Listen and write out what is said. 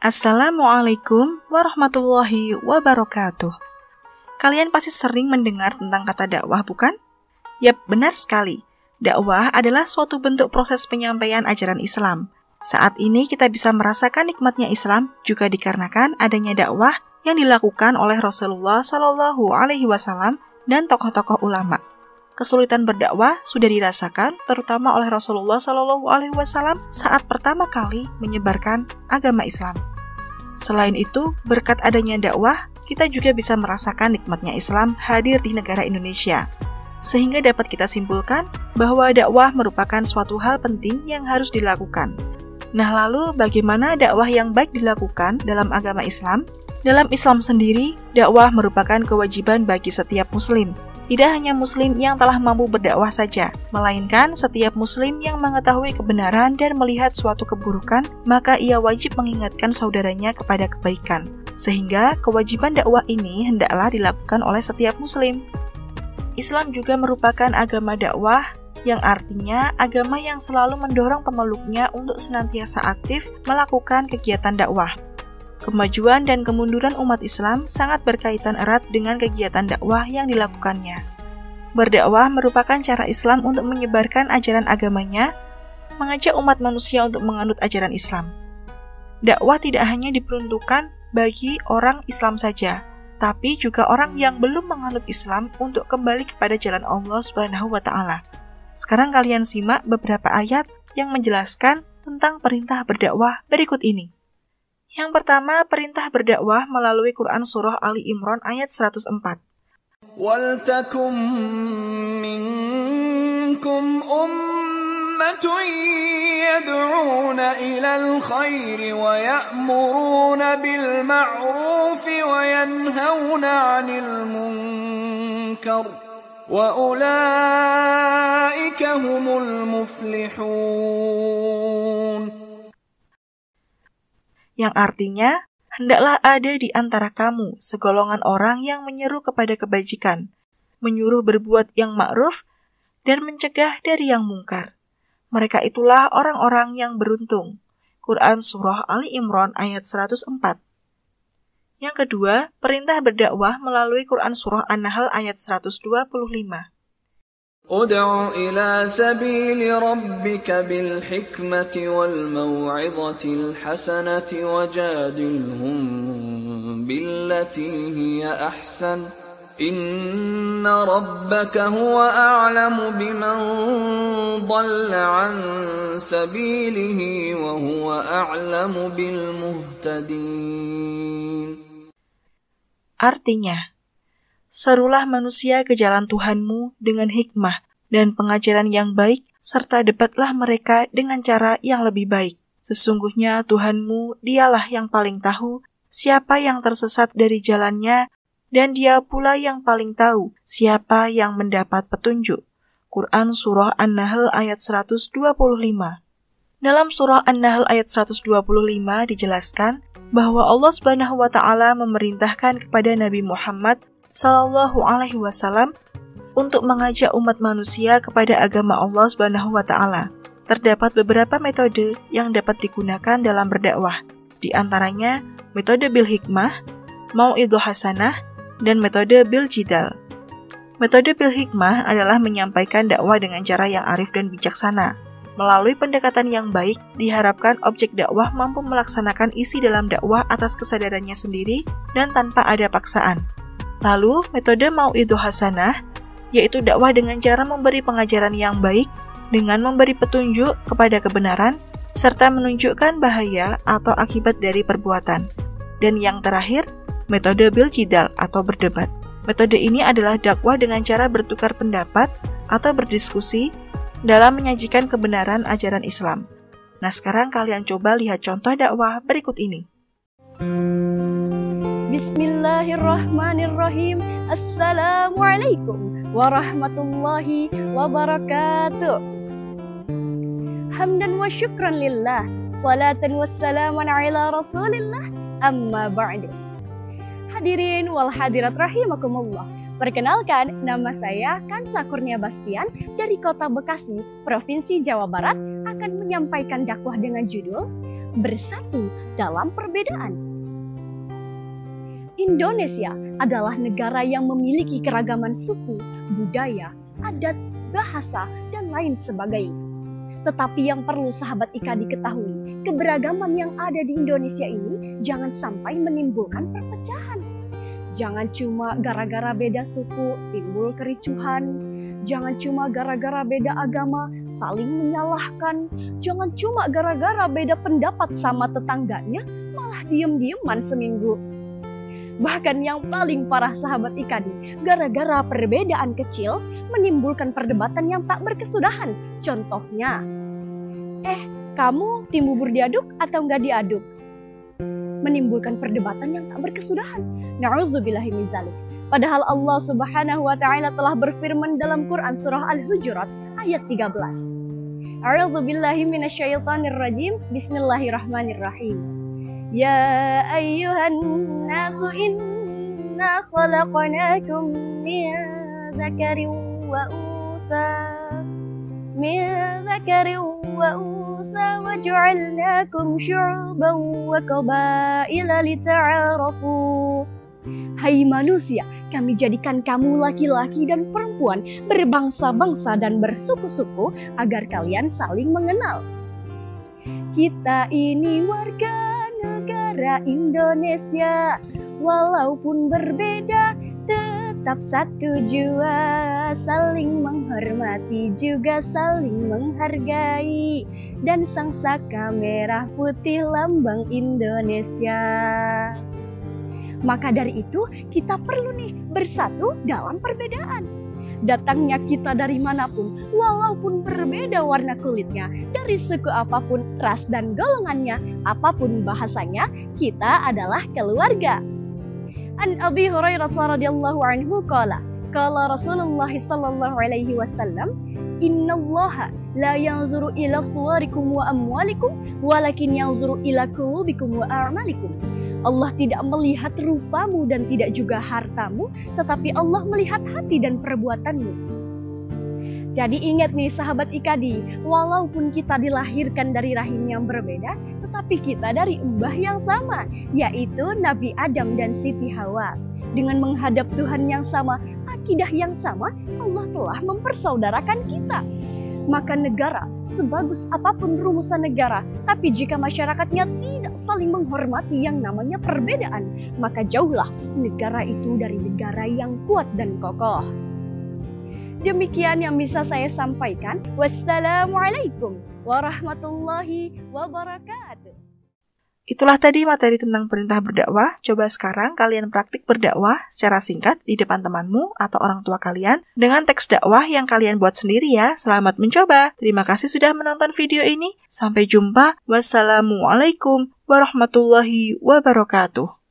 Assalamualaikum warahmatullahi wabarakatuh. Kalian pasti sering mendengar tentang kata dakwah, bukan? Yap, benar sekali. Dakwah adalah suatu bentuk proses penyampaian ajaran Islam. Saat ini kita bisa merasakan nikmatnya Islam juga dikarenakan adanya dakwah yang dilakukan oleh Rasulullah Shallallahu Alaihi Wasallam dan tokoh-tokoh ulama. Kesulitan berdakwah sudah dirasakan terutama oleh Rasulullah Shallallahu Alaihi Wasallam saat pertama kali menyebarkan agama Islam. Selain itu, berkat adanya dakwah, kita juga bisa merasakan nikmatnya Islam hadir di negara Indonesia. Sehingga dapat kita simpulkan bahwa dakwah merupakan suatu hal penting yang harus dilakukan. Nah, lalu bagaimana dakwah yang baik dilakukan dalam agama Islam? Dalam Islam sendiri, dakwah merupakan kewajiban bagi setiap muslim. Tidak hanya muslim yang telah mampu berdakwah saja, melainkan setiap muslim yang mengetahui kebenaran dan melihat suatu keburukan, maka ia wajib mengingatkan saudaranya kepada kebaikan. Sehingga kewajiban dakwah ini hendaklah dilakukan oleh setiap muslim. Islam juga merupakan agama dakwah, yang artinya agama yang selalu mendorong pemeluknya untuk senantiasa aktif melakukan kegiatan dakwah. Kemajuan dan kemunduran umat Islam sangat berkaitan erat dengan kegiatan dakwah yang dilakukannya. Berdakwah merupakan cara Islam untuk menyebarkan ajaran agamanya, mengajak umat manusia untuk menganut ajaran Islam. Dakwah tidak hanya diperuntukkan bagi orang Islam saja, tapi juga orang yang belum menganut Islam untuk kembali kepada jalan Allah Subhanahu wa Ta'ala. Sekarang kalian simak beberapa ayat yang menjelaskan tentang perintah berdakwah berikut ini. Yang pertama, perintah berdakwah melalui Quran Surah Ali Imran ayat 104. وَلْتَكُنْ مِنْكُمْ أُمَّةٌ يَدْعُونَ إِلَى الْخَيْرِ وَيَأْمُرُونَ بِالْمَعْرُوفِ وَيَنْهَوْنَ عَنِ الْمُنْكَرِ وَأُولَئِكَ هُمُ الْمُفْلِحُونَ. Yang artinya, hendaklah ada di antara kamu segolongan orang yang menyeru kepada kebajikan, menyuruh berbuat yang ma'ruf, dan mencegah dari yang mungkar. Mereka itulah orang-orang yang beruntung. Quran Surah Ali Imran ayat 104. Yang kedua, perintah berdakwah melalui Quran Surah An-Nahl ayat 125. ادع إلى سبيل ربك بالحكمة والموعظة الحسنة وجادلهم بالتي هي أحسن إن ربك هو أعلم بمن ضل عن سبيله وهو أعلم بالمهتدين. Artinya, serulah manusia ke jalan Tuhanmu dengan hikmah dan pengajaran yang baik, serta debatlah mereka dengan cara yang lebih baik. Sesungguhnya Tuhanmu dialah yang paling tahu siapa yang tersesat dari jalannya, dan dia pula yang paling tahu siapa yang mendapat petunjuk. Quran Surah An-Nahl ayat 125. Dalam Surah An-Nahl ayat 125 dijelaskan bahwa Allah Subhanahu wa Ta'ala memerintahkan kepada Nabi Muhammad Sallallahu Alaihi Wasallam untuk mengajak umat manusia kepada agama Allah Subhanahu wa Ta'ala. Terdapat beberapa metode yang dapat digunakan dalam berdakwah, di antaranya metode bil hikmah, mau'idhah hasanah, dan metode bil jidal. Metode bil hikmah adalah menyampaikan dakwah dengan cara yang arif dan bijaksana. Melalui pendekatan yang baik, diharapkan objek dakwah mampu melaksanakan isi dalam dakwah atas kesadarannya sendiri dan tanpa ada paksaan. Lalu, metode mau'idhah hasanah, yaitu dakwah dengan cara memberi pengajaran yang baik, dengan memberi petunjuk kepada kebenaran, serta menunjukkan bahaya atau akibat dari perbuatan. Dan yang terakhir, metode bil jidal atau berdebat. Metode ini adalah dakwah dengan cara bertukar pendapat atau berdiskusi dalam menyajikan kebenaran ajaran Islam. Nah, sekarang kalian coba lihat contoh dakwah berikut ini. Bismillahirrahmanirrahim. Assalamualaikum warahmatullahi wabarakatuh. Hamdan wa syukran lillah, salatan wassalaman ala rasulillah, amma ba'du. Hadirin wal hadirat rahimakumullah. Perkenalkan, nama saya Kansa Kurnia Bastian dari Kota Bekasi, Provinsi Jawa Barat, akan menyampaikan dakwah dengan judul bersatu dalam perbedaan. Indonesia adalah negara yang memiliki keragaman suku, budaya, adat, bahasa, dan lain sebagainya. Tetapi yang perlu sahabat IKA diketahui, keberagaman yang ada di Indonesia ini jangan sampai menimbulkan perpecahan. Jangan cuma gara-gara beda suku timbul kericuhan. Jangan cuma gara-gara beda agama saling menyalahkan. Jangan cuma gara-gara beda pendapat sama tetangganya malah diem-dieman seminggu. Bahkan yang paling parah sahabat IKA, gara-gara perbedaan kecil menimbulkan perdebatan yang tak berkesudahan. Contohnya, kamu tim bubur diaduk atau nggak diaduk? Menimbulkan perdebatan yang tak berkesudahan. Na'udzubillahi min dzalik. Padahal Allah Subhanahu wa taala telah berfirman dalam Quran surah Al-Hujurat ayat 13. A'udzu billahi minasyaitonir rajim. Bismillahirrahmanirrahim. Ya ayyuhan nasu inna khalaqnakum min dzakarin wa unsa wa ja'alnakum syu'uban wa qabaila lita'arafu. Hai manusia, kami jadikan kamu laki-laki dan perempuan, berbangsa-bangsa dan bersuku-suku agar kalian saling mengenal. Kita ini warga negara Indonesia, walaupun berbeda tetap satu jua, saling menghormati juga saling menghargai, dan sangsaka merah putih lambang Indonesia. Maka dari itu kita perlu bersatu dalam perbedaan. Datangnya kita dari manapun, walaupun berbeda warna kulitnya, dari suku apapun, ras dan golongannya, apapun bahasanya, kita adalah keluarga. An Abi Hurairah radhiyallahu anhu qala Rasulullah sallallahu alaihi wasallam, innallaha la yanzuru ila suwarikum wa amwalikum walakin yanzuru ila qulubikum wa a'malikum. Allah tidak melihat rupamu dan tidak juga hartamu, tetapi Allah melihat hati dan perbuatanmu. Jadi ingat sahabat IKA, walaupun kita dilahirkan dari rahim yang berbeda, tetapi kita dari embah yang sama, yaitu Nabi Adam dan Siti Hawa. Dengan menghadap Tuhan yang sama, akidah yang sama, Allah telah mempersaudarakan kita. Maka negara, sebagus apapun rumusan negara, tapi jika masyarakatnya tidak saling menghormati yang namanya perbedaan, maka jauhlah negara itu dari negara yang kuat dan kokoh. Demikian yang bisa saya sampaikan. Wassalamualaikum warahmatullahi wabarakatuh. Itulah tadi materi tentang perintah berdakwah. Coba sekarang kalian praktik berdakwah secara singkat di depan temanmu atau orang tua kalian dengan teks dakwah yang kalian buat sendiri ya. Selamat mencoba. Terima kasih sudah menonton video ini. Sampai jumpa. Wassalamualaikum warahmatullahi wabarakatuh.